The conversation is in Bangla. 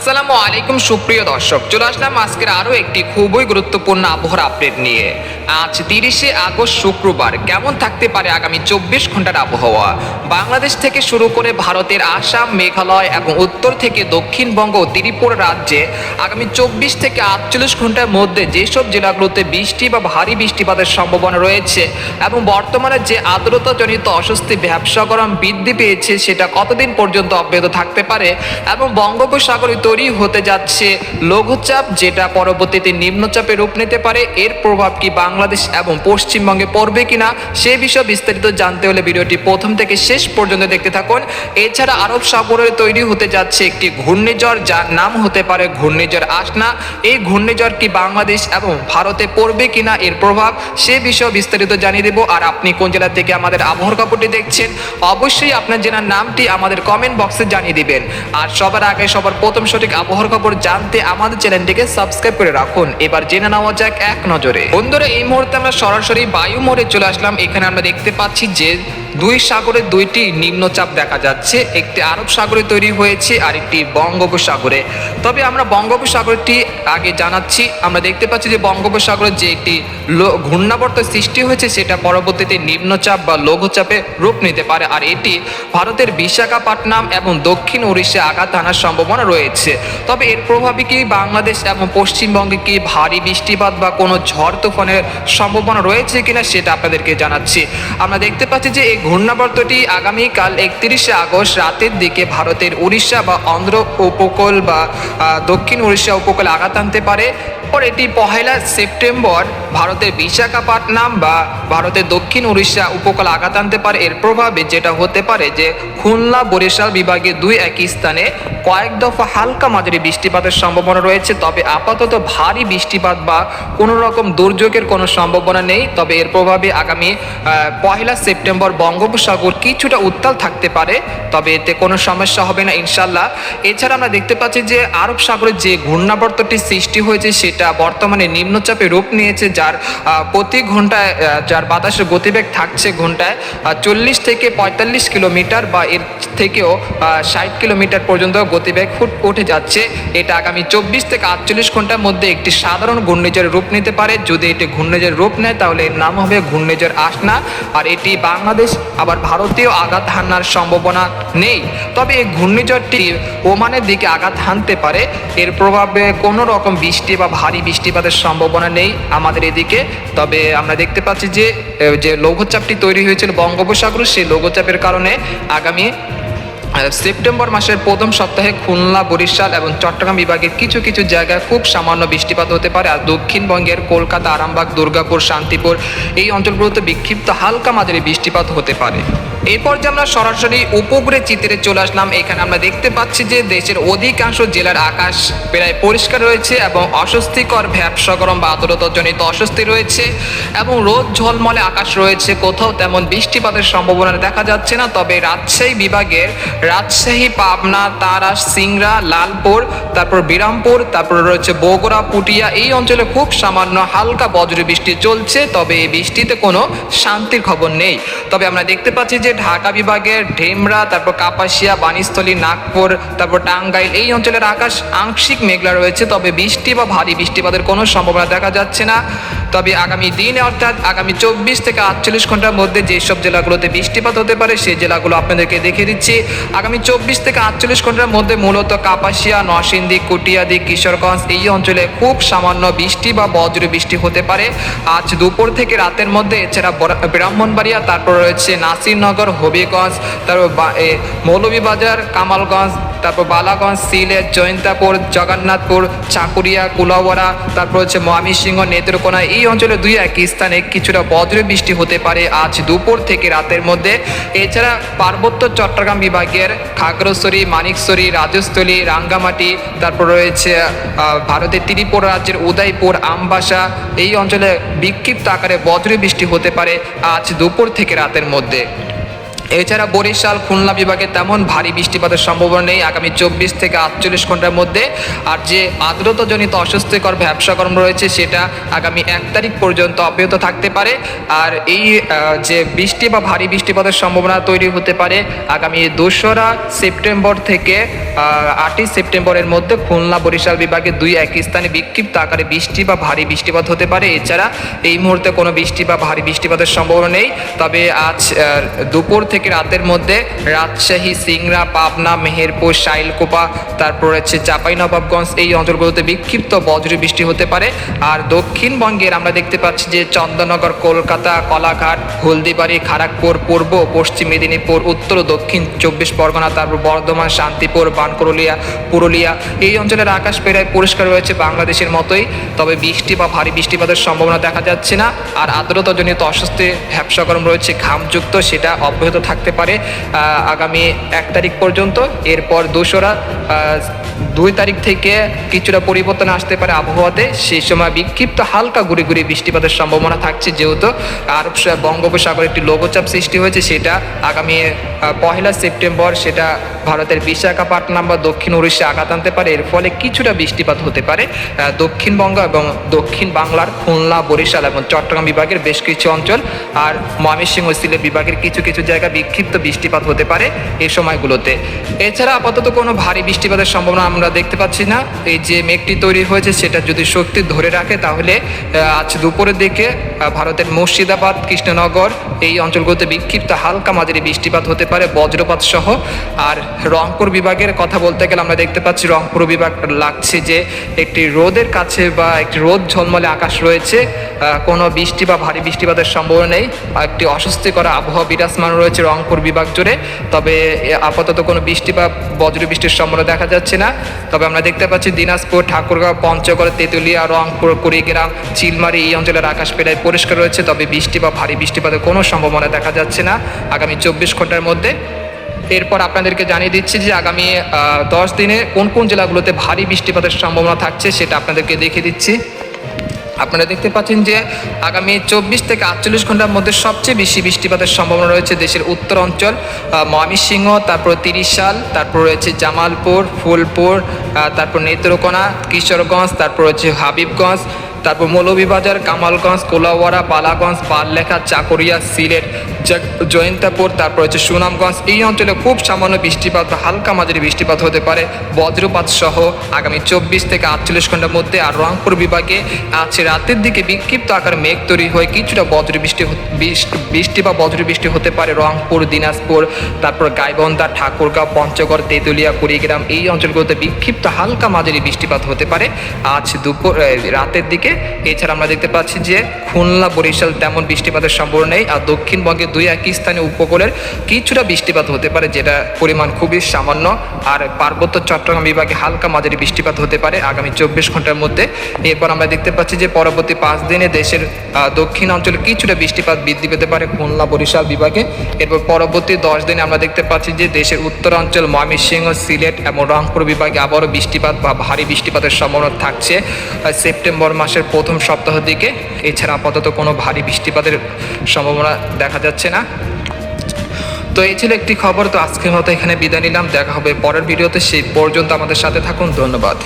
আসসালামু আলাইকুম সুপ্রিয় দর্শক, চলে আসলাম আজকের আরও একটি খুবই গুরুত্বপূর্ণ আবহাওয়ার আপডেট নিয়ে। আজ 30শে আগস্ট শুক্রবার কেমন থাকতে পারে আগামী 24 ঘন্টার আবহাওয়া। বাংলাদেশ থেকে শুরু করে ভারতের আসাম, মেঘালয় এবং উত্তর থেকে দক্ষিণবঙ্গ ও ত্রিপুরা রাজ্যে আগামী 24 থেকে 48 ঘন্টার মধ্যে যেসব জেলাগুলোতে বৃষ্টি বা ভারী বৃষ্টিপাতের সম্ভাবনা রয়েছে এবং বর্তমানে যে আর্দ্রতাজনিত অস্বস্তি ব্যবসা গরম বৃদ্ধি পেয়েছে সেটা কতদিন পর্যন্ত অব্যাহত থাকতে পারে এবং বঙ্গোপসাগরে তৈরি হতে যাচ্ছে লঘুচাপ যেটা পরবর্তীতে নিম্নচাপে রূপ নিতে পারে, এর প্রভাব কি বাংলাদেশ এবং পশ্চিমবঙ্গে পড়বে কিনা সে বিষয়ে বিস্তারিত জানতে হলে ভিডিওটি প্রথম থেকে শেষ পর্যন্ত দেখতে থাকুন। এছাড়া আরব সাগরে তৈরি হতে যাচ্ছে একটি ঘূর্ণিঝড় যার নাম হতে পারে ঘূর্ণিঝড় আসনা। এই ঘূর্ণিঝড় কি বাংলাদেশ এবং ভারতে পড়বে কিনা এর প্রভাব সে বিষয়ে বিস্তারিত জানিয়ে দেব। আর আপনি কোন জেলা থেকে আমাদের আবহাওয়ার খবরটি দেখছেন অবশ্যই আপনার জেলার নামটি আমাদের কমেন্ট বক্সে জানিয়ে দিবেন। আর সবার আগে সবার প্রথম সঠিক আবহাওয়ার খবর জানতে আমাদের চ্যানেলটিকে সাবস্ক্রাইব করে রাখুন। এবার জেনে নেওয়া যাক এক নজরে। বন্ধুরা, এই মুহূর্তে আমরা সরাসরি বায়ু মোড়ে চলে আসলাম। এখানে আমরা দেখতে পাচ্ছি যে দুই সাগরে দুইটি নিম্নচাপ দেখা যাচ্ছে, একটি আরব সাগরে তৈরি হয়েছে আর একটি বঙ্গোপসাগরে। তবে আমরা বঙ্গোপসাগরটি আগে জানাচ্ছি। আমরা দেখতে পাচ্ছি যে বঙ্গোপসাগরে যে একটি ঘূর্ণাবর্ত সৃষ্টি হয়েছে সেটা পরবর্তীতে নিম্নচাপ বা লঘুচাপে রূপ নিতে পারে, আর এটি ভারতের বিশাখাপট্টনম এবং দক্ষিণ উড়িষ্যা আঘাত আনার সম্ভাবনা রয়েছে। তবে এর প্রভাবে কি বাংলাদেশ এবং পশ্চিমবঙ্গে কি ভারী বৃষ্টিপাত বা কোনো ঝড় তুফানের সম্ভাবনা রয়েছে কিনা সেটা আপনাদেরকে জানাচ্ছি। আমরা দেখতে পাচ্ছি যে এই ঘূর্ণাবর্তটি আগামীকাল 31শে আগস্ট রাতের দিকে ভারতের উড়িষ্যা বা অন্ধ্র উপকূল বা দক্ষিণ উড়িষ্যা উপকূলে আঘাত আনতে পারে। পর এটি 1 সেপ্টেম্বর ভারতের বিশাখাপট্টনম বা ভারতের দক্ষিণ উড়িষ্যা উপকূলে আঘাত আনতে পারে। এর প্রভাবে যেটা হতে পারে যে খুলনা বরিশাল বিভাগে দুই একই স্থানে কয়েক দফা হালকা মাঝারি বৃষ্টিপাতের সম্ভাবনা রয়েছে। তবে আপাতত ভারী বৃষ্টিপাত বা কোনো রকম দুর্যোগের কোনো সম্ভাবনা নেই। তবে এর প্রভাবে আগামী 1 সেপ্টেম্বর বঙ্গোপসাগর কিছুটা উত্তাল থাকতে পারে, তবে এতে কোনো সমস্যা হবে না ইনশাল্লাহ। এছাড়া আমরা দেখতে পাচ্ছি যে আরব সাগরে যে ঘূর্ণাবর্তটি সৃষ্টি হয়েছে সেটা বর্তমানে নিম্নচাপে রূপ নিয়েছে, যার প্রতি ঘন্টায় যার বাতাসের গতিবেগ থাকছে ঘন্টায় 40 থেকে 45 কিলোমিটার বা এর থেকেও 60 কিলোমিটার পর্যন্ত গতিবেগ উঠে যাচ্ছে। এটা আগামী 24 থেকে 48 ঘন্টার মধ্যে একটি সাধারণ ঘূর্ণিঝড়ের রূপ নিতে পারে। যদি এটি ঘূর্ণিঝড়ের রূপ নেয় তাহলে এর নাম হবে ঘূর্ণিঝড় আসনা, আর এটি বাংলাদেশ আবার ভারতীয় আঘাত হানার সম্ভাবনা নেই। তবে এই ঘূর্ণিঝড়টি ওমানের দিকে আঘাত হানতে পারে। এর প্রভাবে কোনো রকম বৃষ্টি বা ভারী বৃষ্টিপাতের সম্ভাবনা নেই আমাদের এদিকে। তবে আমরা দেখতে পাচ্ছি যে লঘুচাপটি তৈরি হয়েছিল বঙ্গোপসাগরে, সেই লঘুচাপের কারণে আগামী সেপ্টেম্বর মাসের প্রথম সপ্তাহে খুলনা, বরিশাল এবং চট্টগ্রাম বিভাগের কিছু কিছু জায়গায় খুব সামান্য বৃষ্টিপাত হতে পারে। আর দক্ষিণবঙ্গের কলকাতা, আরামবাগ, দুর্গাপুর, শান্তিপুর এই অঞ্চলগুলোতে বিক্ষিপ্ত হালকা মাঝারি বৃষ্টিপাত হতে পারে। এরপর যে আমরা সরাসরি উপগ্রহের চিত্রে চলে আসলাম। এখানে আমরা দেখতে পাচ্ছি যে দেশের অধিকাংশ জেলার আকাশ প্রায় পরিষ্কার রয়েছে এবং অস্বস্তিকর ভ্যাবসা গরম বা আর্দ্রতাজনিত অস্বস্তি রয়েছে এবং রোদ ঝলমলে আকাশ রয়েছে। কোথাও তেমন বৃষ্টিপাতের সম্ভাবনা দেখা যাচ্ছে না। তবে রাজশাহী বিভাগের রাজশাহী, পাবনা, তারাস, সিংড়া, লালপুর, তারপর বিরামপুর, তারপর রয়েছে বগুড়া, পুটিয়া এই অঞ্চলে খুব সামান্য হালকা বজ্র বৃষ্টি চলছে। তবে এই বৃষ্টিতে কোনো শান্তির খবর নেই। তবে আমরা দেখতে পাচ্ছি যে ঢাকা বিভাগের ঢেমরা, তারপর কাপাসিয়া, বাণীস্থলী, নাগপুর, তারপর টাঙ্গাইল এই অঞ্চলের আকাশ আংশিক মেঘলা রয়েছে। তবে বৃষ্টি বা ভারী বৃষ্টিপাতের কোনো সম্ভাবনা দেখা যাচ্ছে না। তবে আগামী দিনে অর্থাৎ আগামী 24 থেকে 48 ঘন্টার মধ্যে যেসব জেলাগুলোতে বৃষ্টিপাত হতে পারে সেই জেলাগুলো আপনাদেরকে দেখিয়ে দিচ্ছি। আগামী 24 থেকে 48 ঘন্টার মধ্যে মূলত কাপাসিয়া, নরসিংদী, কুটিয়াদি, কিশোরগঞ্জ এই অঞ্চলে খুব সামান্য বৃষ্টি বা বজ্র বৃষ্টি হতে পারে আজ দুপুর থেকে রাতের মধ্যে। এছাড়া ব্রাহ্মণবাড়িয়া, তারপর রয়েছে নাসিরনগর, হবিগঞ্জ, তারপর মৌলভীবাজার, কামালগঞ্জ, তারপর বালাগঞ্জ, সিলেট, জয়ন্তাপুর, জগন্নাথপুর, চাকুরিয়া, কুলাউড়া, তারপর হচ্ছে ময়মনসিংহ, নেত্রকোনা এই অঞ্চলে দুই এক স্থানে কিছুটা বজ্র বৃষ্টি হতে পারে আজ দুপুর থেকে রাতের মধ্যে। এছাড়া পার্বত্য চট্টগ্রাম বিভাগের খাগড়াছড়ি, মানিকছড়ি, রাজস্থলী, রাঙ্গামাটি, তারপর রয়েছে ভারতের ত্রিপুরা রাজ্যের উদয়পুর, আমবাসা এই অঞ্চলে বিক্ষিপ্ত আকারে বজ্র বৃষ্টি হতে পারে আজ দুপুর থেকে রাতের মধ্যে। এছাড়া বরিশাল খুলনা বিভাগে তেমন ভারী বৃষ্টিপাতের সম্ভাবনা নেই আগামী 24 থেকে 48 ঘন্টার মধ্যে। আর যে আর্দ্রতাজনিত অস্বস্তিকর ব্যবসা কর্ম রয়েছে সেটা আগামী 1 তারিখ পর্যন্ত অব্যাহত থাকতে পারে। আর এই যে বৃষ্টি বা ভারী বৃষ্টিপাতের সম্ভাবনা তৈরি হতে পারে আগামী 2রা সেপ্টেম্বর থেকে 8ই সেপ্টেম্বরের মধ্যে খুলনা বরিশাল বিভাগে 2-1 স্থানে বিক্ষিপ্ত আকারে বৃষ্টি বা ভারী বৃষ্টিপাত হতে পারে। এছাড়া এই মুহূর্তে কোনো বৃষ্টি বা ভারী বৃষ্টিপাতের সম্ভাবনা নেই। তবে আজ দুপুর থেকে রাতের মধ্যে রাজশাহী, সিংড়া, পাবনা, মেহেরপুর, শাইলকুপা, তারপর হচ্ছে চাঁপাইনবাবগঞ্জ এই অঞ্চলগুলোতে বিক্ষিপ্ত বজ্র বৃষ্টি হতে পারে। আর দক্ষিণবঙ্গের আমরা দেখতে পাচ্ছি যে চন্দননগর, কলকাতা, কলাঘাট, হলদিবাড়ি, খড়গপুর, পূর্ব ও পশ্চিম মেদিনীপুর, উত্তর ও দক্ষিণ 24 পরগনা, তারপর বর্ধমান, শান্তিপুর, বানকরলিয়া, পুরুলিয়া এই অঞ্চলের আকাশ প্রায় পরিষ্কার রয়েছে বাংলাদেশের মতোই। তবে বৃষ্টি বা ভারী বৃষ্টিপাতের সম্ভাবনা দেখা যাচ্ছে না। আর আর্দ্রতাজনিত অস্বস্তি ভ্যাবসা গরম রয়েছে ঘামযুক্ত, সেটা অব্যাহত থাকতে পারে আগামী 1 তারিখ পর্যন্ত। এরপর 2 তারিখ থেকে কিছুটা পরিবর্তন আসতে পারে আবহাওয়াতে। সেই সময় বিক্ষিপ্ত হালকা গুড়ি গুড়ি বৃষ্টিপাতের সম্ভাবনা থাকছে, যেহেতু আরব বঙ্গোপসাগরে একটি লঘুচাপ সৃষ্টি হয়েছে। সেটা আগামী 1 সেপ্টেম্বর সেটা ভারতের বিশাখাপট্টনম বা দক্ষিণ উড়িষ্যা আঘাত আনতে পারে। এর ফলে কিছুটা বৃষ্টিপাত হতে পারে দক্ষিণবঙ্গ এবং দক্ষিণ বাংলার খুলনা, বরিশাল এবং চট্টগ্রাম বিভাগের বেশ কিছু অঞ্চল। আর ময়মনসিংহ, সিলেট বিভাগের কিছু কিছু জায়গায় বিক্ষিপ্ত বৃষ্টিপাত হতে পারে এই সময়গুলোতে। এছাড়া আপাতত কোনো ভারী বৃষ্টিপাতের সম্ভাবনা আমরা দেখতে পাচ্ছি না। এই যে মেঘটি তৈরি হয়েছে সেটা যদি শক্তি ধরে রাখে তাহলে আজ দুপুরের দিকে ভারতের মুর্শিদাবাদ, কৃষ্ণনগর এই অঞ্চলগুলোতে বিক্ষিপ্ত হালকা মাঝারি বৃষ্টিপাত হতে পারে বজ্রপাত সহ। আর রংপুর বিভাগের কথা বলতে গেলে আমরা দেখতে পাচ্ছি রংপুর বিভাগ লাগছে যে একটি রোদের কাছে বা একটি রোদ ঝলমলে আকাশ রয়েছে, কোনো বৃষ্টি বা ভারী বৃষ্টিপাতের সম্ভাবনা নেই। একটি অস্বস্তিকর আবহাওয়া বিরাজমান রয়েছে রংপুর বিভাগ জুড়ে। তবে আপাতত কোনো বৃষ্টি বা বজ্র বৃষ্টির সম্ভাবনা দেখা যাচ্ছে না। তবে আমরা দেখতে পাচ্ছি দিনাজপুর, ঠাকুরগাঁও, পঞ্চগড়, তেঁতুলিয়া, রংপুর, কুড়িগ্রাম, চিলমারি এই অঞ্চলের আকাশ প্রায় পরিষ্কার রয়েছে। তবে বৃষ্টি বা ভারী বৃষ্টিপাতের কোনো সম্ভাবনা দেখা যাচ্ছে না আগামী 24 ঘন্টার মধ্যে। এরপর আপনাদেরকে জানিয়ে দিচ্ছি যে আগামী 10 দিনে কোন কোন জেলাগুলোতে ভারী বৃষ্টিপাতের সম্ভাবনা থাকছে সেটা আপনাদেরকে দেখিয়ে দিচ্ছি। আপনারা দেখতে পাচ্ছেন যে আগামী 24 থেকে 48 ঘন্টার মধ্যে সবচেয়ে বেশি বৃষ্টিপাতের সম্ভাবনা রয়েছে দেশের উত্তর অঞ্চল, ময়মনসিংহ, তারপর তিরিশাল, তারপর রয়েছে জামালপুর, ফুলপুর, তারপর নেত্রকোনা, কিশোরগঞ্জ, তারপর হচ্ছে হাবিবগঞ্জ, তারপর মৌলভীবাজার, কামালগঞ্জ, কোলাউয়ারা, বালাগঞ্জ, পাললেখা, চাকুরিয়া, সিলেট, জয়ন্তাপুর, তারপর হচ্ছে সুনামগঞ্জ এই অঞ্চলে খুব সামান্য বৃষ্টিপাত বা হালকা মাঝারি বৃষ্টিপাত হতে পারে বজ্রপাত সহ আগামী 24 থেকে 48 ঘন্টার মধ্যে। আর রংপুর বিভাগে আজ রাতের দিকে বিক্ষিপ্ত আকার মেঘ তৈরি হয়ে কিছুটা বৃষ্টি বা বজ্র বৃষ্টি হতে পারে রংপুর, দিনাজপুর, তারপর গাইবান্ধা, ঠাকুরগাঁও, পঞ্চগড়, তেঁতুলিয়া, কুড়িগ্রাম এই অঞ্চলগুলোতে বিক্ষিপ্ত হালকা মাঝারি বৃষ্টিপাত হতে পারে আজ রাতের দিকে। এছাড়া আমরা দেখতে পাচ্ছি যে খুলনা, বরিশাল তেমন বৃষ্টিপাতের সম্ভাবনা নেই। আর দক্ষিণবঙ্গে 2-1 স্থানে উপকূলের কিছুটা বৃষ্টিপাত হতে পারে, যেটা পরিমাণ খুবই সামান্য। আর পার্বত্য চট্টগ্রাম বিভাগে হালকা মাঝারি বৃষ্টিপাত হতে পারে আগামী 24 ঘন্টার মধ্যে। এরপর আমরা দেখতে পাচ্ছি যে পরবর্তী 5 দিনে দেশের দক্ষিণ অঞ্চলে কিছুটা বৃষ্টিপাত বৃদ্ধি পেতে পারে খুলনা, বরিশাল বিভাগে। এরপর পরবর্তী 10 দিনে আমরা দেখতে পাচ্ছি যে দেশের উত্তরাঞ্চল, ময়মনসিংহ, সিলেট এবং রংপুর বিভাগে আবারও বৃষ্টিপাত বা ভারী বৃষ্টিপাতের সম্ভাবনা থাকছে সেপ্টেম্বর মাসের প্রথম সপ্তাহ দিকে। এছাড়া আপাতত কোনো ভারী বৃষ্টিপাতের সম্ভাবনা দেখা যাচ্ছে না। তো এই ছিল একটি খবর। তো আজকের মতো এখানে বিদায় নিলাম, দেখা হবে পরের ভিডিওতে। সেই পর্যন্ত আমাদের সাথে থাকুন, ধন্যবাদ।